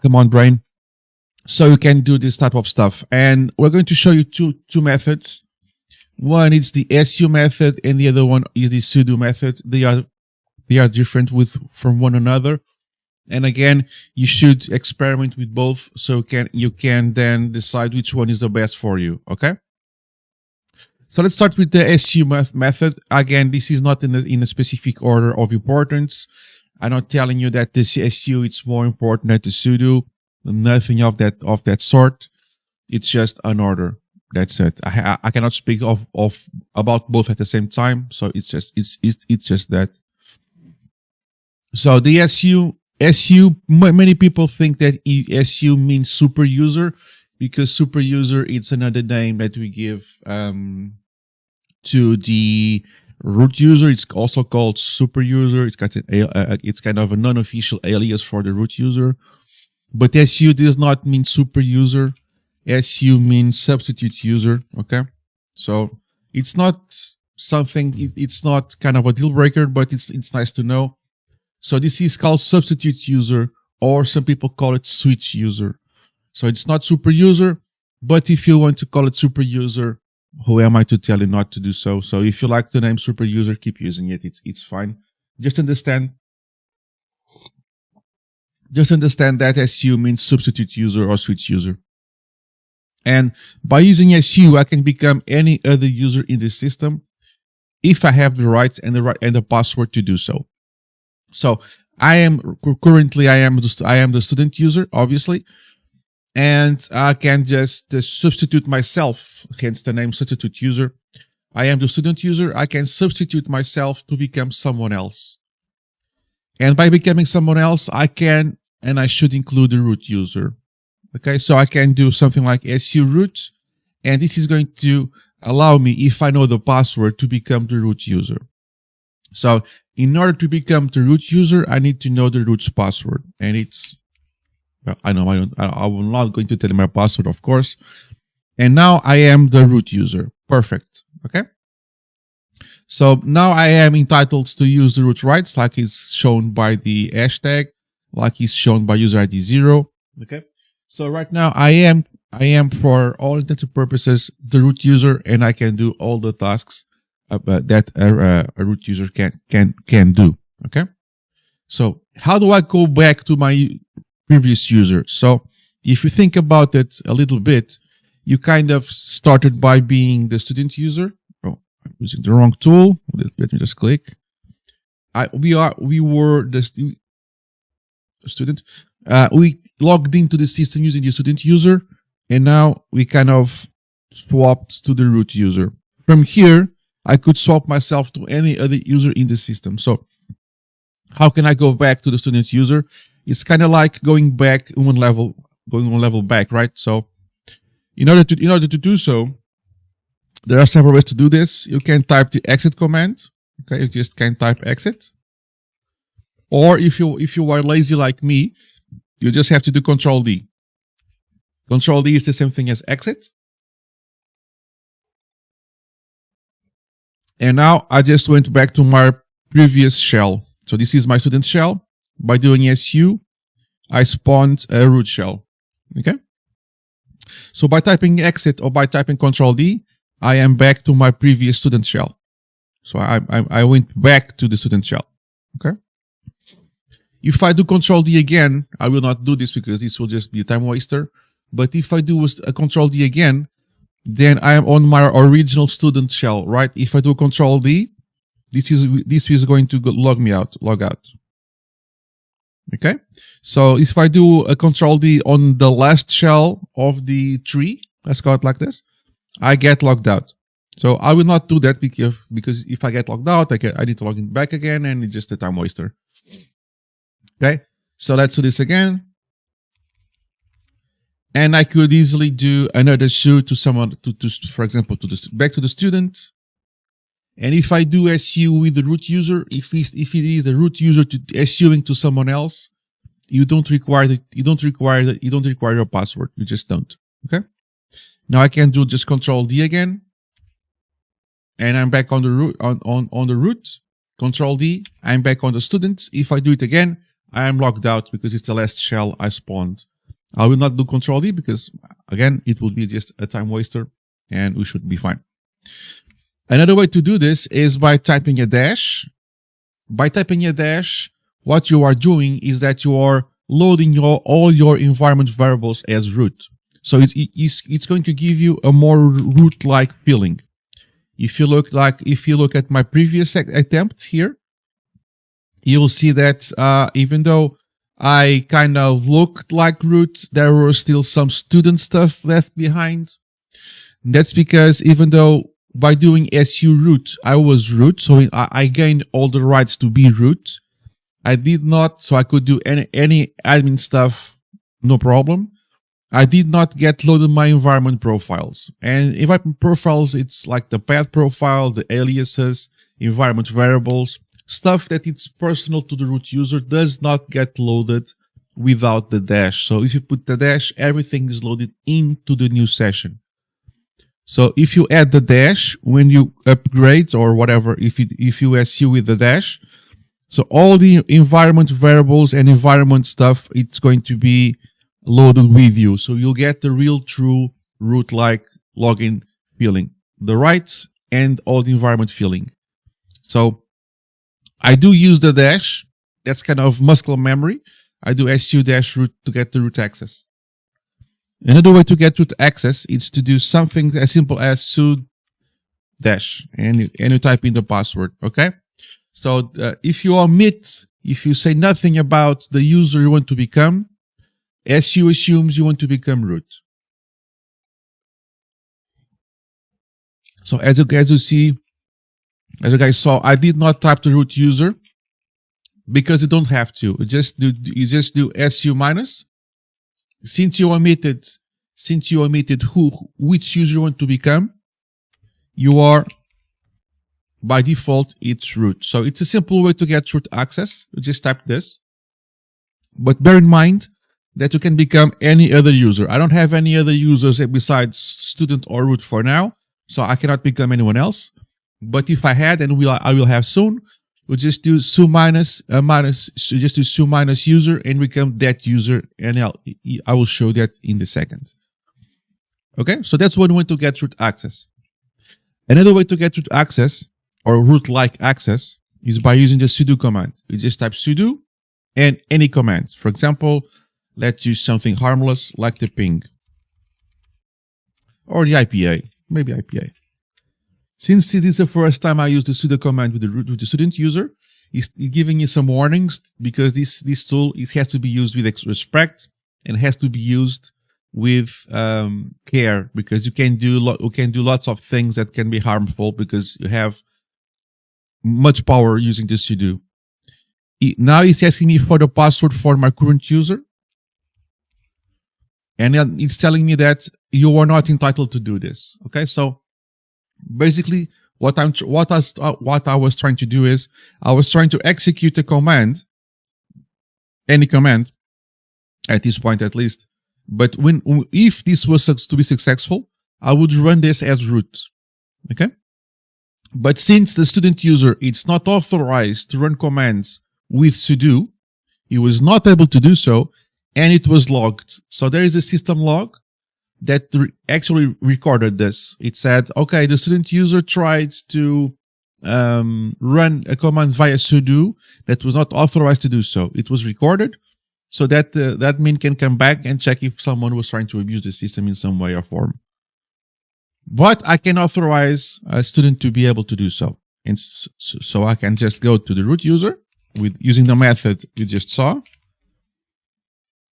Come on, brain. So you can do this type of stuff. And we're going to show you two methods. One is the SU method and the other one is the Sudo method. They are different from one another. And again, you should experiment with both so you can then decide which one is the best for you. Okay. So let's start with the SU method. Again, this is not in a specific order of importance. I'm not telling you that this SU is more important than the Sudo. Nothing of that sort. It's just an order. That's it. I cannot speak about both at the same time. So it's just that. So the SU, many people think that SU means super user, because super user it's another name that we give to the root user. It's also called super user. It's kind of a non-official alias for the root user. But SU does not mean super user. SU means substitute user. Okay. So it's not something, it's not kind of a deal breaker, but it's nice to know. So this is called substitute user, or some people call it switch user. So it's not super user, but if you want to call it super user, who am I to tell you not to do so? So if you like the name super user, keep using it. It's fine. Just understand that SU means substitute user or switch user. And by using SU, I can become any other user in the system if I have the rights and the password to do so. So I am the student user, obviously, and I can just substitute myself, hence the name substitute user. I am the student user. I can substitute myself to become someone else. And by becoming someone else, I can and I should include the root user. Okay, so I can do something like SU root, and this is going to allow me, if I know the password, to become the root user. So in order to become the root user, I need to know the root's password, and it's, well, I'm not going to tell you my password, of course. And now I am the root user. Perfect. Okay. So now I am entitled to use the root rights, like is shown by the hashtag, like is shown by user ID 0. Okay. So right now I am for all intents and purposes the root user, and I can do all the tasks that a root user can do. Okay. So how do I go back to my previous user? So if you think about it a little bit, you kind of started by being the student user. Oh, I'm using the wrong tool. Let me just click. We were the student. We logged into the system using the student user, and now we kind of swapped to the root user. From here, I could swap myself to any other user in the system. So how can I go back to the student user? It's kind of like going one level back, right? So in order to do so, there are several ways to do this. You can type the exit command. Okay, you just can type exit. Or if you are lazy like me, you just have to do Control D. Control D is the same thing as exit. And now I just went back to my previous shell. So this is my student shell. By doing SU, I spawned a root shell. Okay. So by typing exit or by typing Control D, I am back to my previous student shell. So I went back to the student shell. Okay. If I do Control D again, I will not do this because this will just be a time waster. But if I do a Control D again, then I am on my original student shell, right? If I do Control D, this is going to log out. Okay. So if I do a Control D on the last shell of the tree, let's call it like this, I get logged out. So I will not do that because if I get logged out, I need to log in back again, and it's just a time waster. Okay, so let's do this again. And I could easily do another SU to someone, for example, back to the student. And if I do SU with the root user, if it is the root user to SUing to someone else, you don't require your password. You just don't. Okay. Now I can do just Control D again, and I'm back on the root on the root. Control D. I'm back on the student. If I do it again, I am logged out because it's the last shell I spawned. I will not do Control D because, again, it will be just a time waster and we should be fine. Another way to do this is by typing a dash. By typing a dash, what you are doing is that you are loading all your environment variables as root. So it's going to give you a more root-like feeling. If you look at my previous attempt here, you'll see that even though I kind of looked like root, there were still some student stuff left behind. That's because even though by doing su root, I was root, so I gained all the rights to be root. I did not, so I could do any admin stuff, no problem. I did not get loaded my environment profiles. And environment profiles, it's like the path profile, the aliases, environment variables, stuff that it's personal to the root user does not get loaded without the dash. So if you put the dash, everything is loaded into the new session. So if you add the dash when you upgrade or whatever, if you SU with the dash, so all the environment variables and environment stuff, it's going to be loaded with you. So you'll get the real true root-like login feeling, the rights and all the environment feeling. So I do use the dash. That's kind of muscle memory. I do su dash root to get the root access. Another way to get root access is to do something as simple as sudo dash and you type in the password. Okay. So if you say nothing about the user you want to become, su assumes you want to become root. So as you guys saw, I did not type the root user because you don't have to. You just do su minus. Since you omitted which user you want to become, you are by default it's root. So it's a simple way to get root access. You just type this. But bear in mind that you can become any other user. I don't have any other users besides student or root for now, so I cannot become anyone else. But if I had, and I will have soon, we'll just do su minus user and become that user, and I will show that in a second. Okay, so that's one way to get root access. Another way to get root access or root-like access is by using the sudo command. You just type sudo and any command. For example, let's use something harmless like the ping or the IPA, maybe IPA. Since it is the first time I use the sudo command with the student user, it's giving you some warnings because this tool, it has to be used with respect and has to be used with care, because you can do lots of things that can be harmful because you have much power using the sudo. Now it's asking me for the password for my current user, and it's telling me that you are not entitled to do this. Okay, so basically what I was trying to do is I was trying to execute a command, any command at this point at least. But if this was to be successful, I would run this as root. Okay. But since the student user is not authorized to run commands with sudo, he was not able to do so, and it was logged. So there is a system log that actually recorded this. It said, okay, the student user tried to run a command via sudo that was not authorized to do so. It was recorded so that the admin can come back and check if someone was trying to abuse the system in some way or form. But I can authorize a student to be able to do so. And so I can just go to the root user using the method you just saw.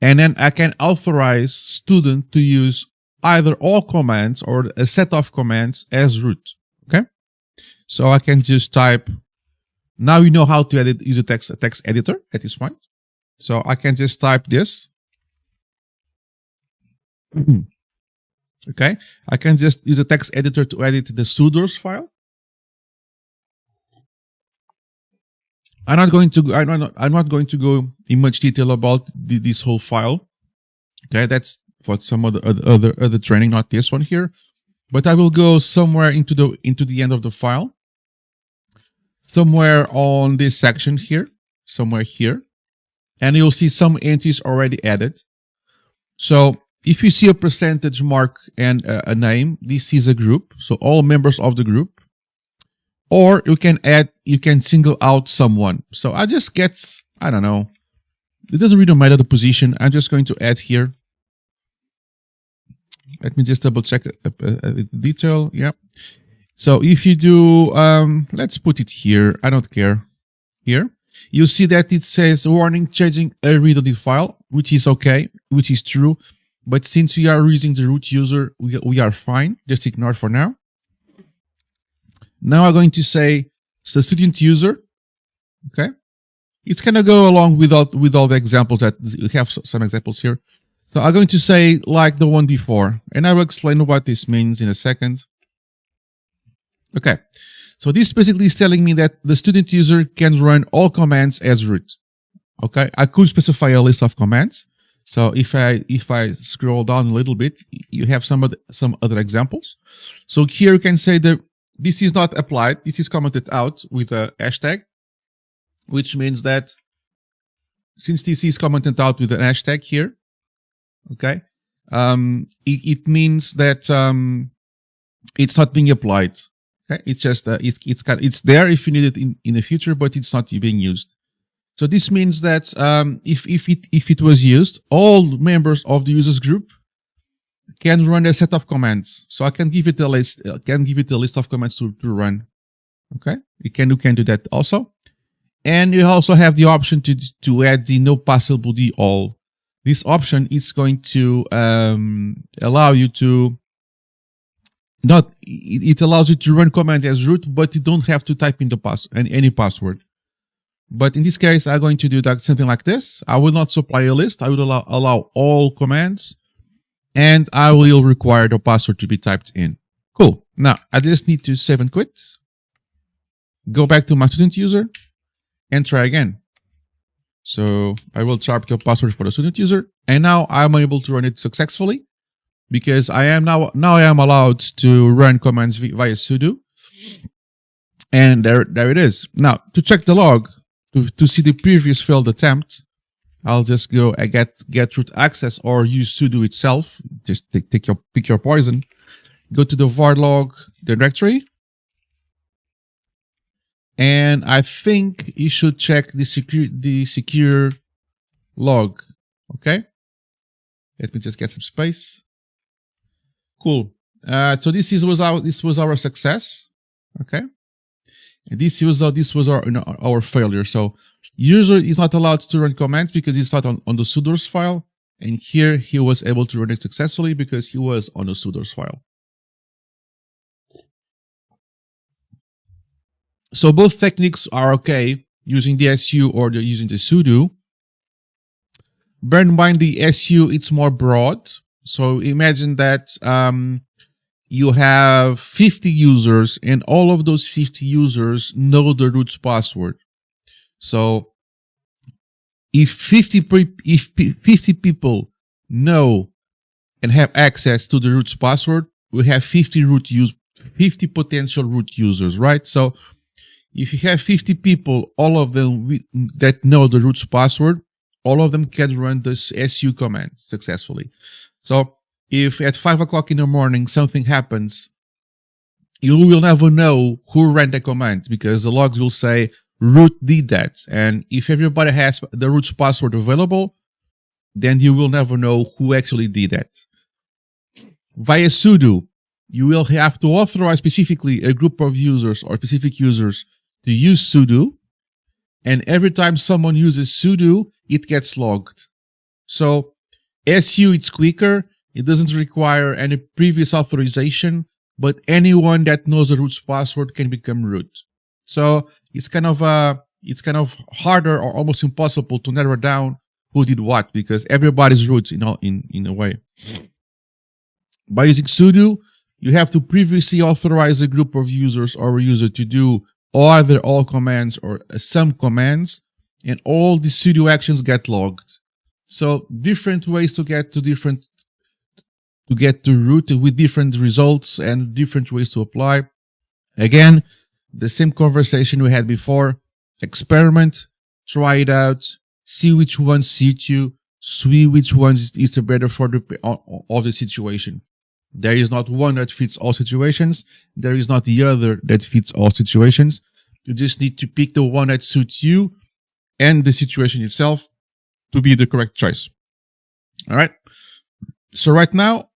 And then I can authorize student to use either all commands or a set of commands as root. Okay. So I can just type. Now you know how to use a text editor at this point. So I can just type this. Okay. I can just use a text editor to edit the sudoers file. I'm not going to go in much detail about this whole file. Okay, that's for some other training, not this one here. But I will go somewhere into the end of the file, somewhere on this section here, somewhere here, and you'll see some entries already added. So if you see a percentage mark and a name, this is a group. So all members of the group. Or you can single out someone. So I just get, I don't know. It doesn't really matter the position. I'm just going to add here. Let me just double check a detail. Yeah. So if you do, let's put it here. I don't care. Here, you see that it says warning changing a read-only file, which is okay, which is true. But since we are using the root user, we are fine. Just ignore for now. Now I'm going to say it's the student user. Okay. It's going to go along with all the examples that we have some examples here. So I'm going to say like the one before, and I will explain what this means in a second. Okay. So this basically is telling me that the student user can run all commands as root. Okay. I could specify a list of commands. So if I scroll down a little bit, you have some other examples. So here you can say that this is not applied. This is commented out with a hashtag, which means that since this is commented out with an hashtag here, okay, it means that it's not being applied. Okay, it's just it's there if you need it in the future, but it's not being used. So this means that if it was used, all members of the users group can run a set of commands. So I can give it a list. Can give it a list of commands to run. Okay, you can do that also, and you also have the option to add the no passability all. This option is going to allow you to it allows you to run command as root, but you don't have to type in any password. But in this case, I'm going to do something like this. I will not supply a list. I will allow all commands, and I will require the password to be typed in. Cool. Now I just need to save and quit. Go back to my student user and try again. So I will type the password for the student user, and now I'm able to run it successfully because I am now I am allowed to run commands via sudo. And there it is. Now to check the log, to see the previous failed attempt, I'll just go get root access or use sudo itself. Just pick your poison. Go to the var log directory. And I think you should check the secure log. Okay. Let me just get some space. Cool. So this was our success. Okay. And this was our failure. So user is not allowed to run commands because it's not on the sudo's file. And here he was able to run it successfully because he was on the sudo's file. So both techniques are okay using the SU or using the sudo. Bear in mind the SU, it's more broad. So imagine that you have 50 users and all of those 50 users know the root's password. So if 50 people know and have access to the root's password, we have 50 potential root users, right? So if you have 50 people, all of them that know the root's password, all of them can run this SU command successfully. So if at 5 o'clock in the morning something happens, you will never know who ran the command because the logs will say root did that. And if everybody has the root's password available, then you will never know who actually did that. Via sudo, you will have to authorize specifically a group of users or specific users to use sudo. And every time someone uses sudo, it gets logged. So SU, it's quicker. It doesn't require any previous authorization, but anyone that knows the root's password can become root. So it's kind of harder or almost impossible to narrow down who did what because everybody's root in a way. By using sudo, you have to previously authorize a group of users or a user to do either all commands or some commands, and all the sudo actions get logged. So different ways to get to root with different results and different ways to apply. Again, the same conversation we had before. Experiment, try it out, see which one suits you. see which one is the better for of the situation. There is not one that fits all situations. There is not the other that fits all situations. You just need to pick the one that suits you and the situation itself to be the correct choice. All right. So right now,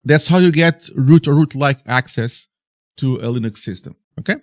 that's how you get root or root-like access to a Linux system. Okay.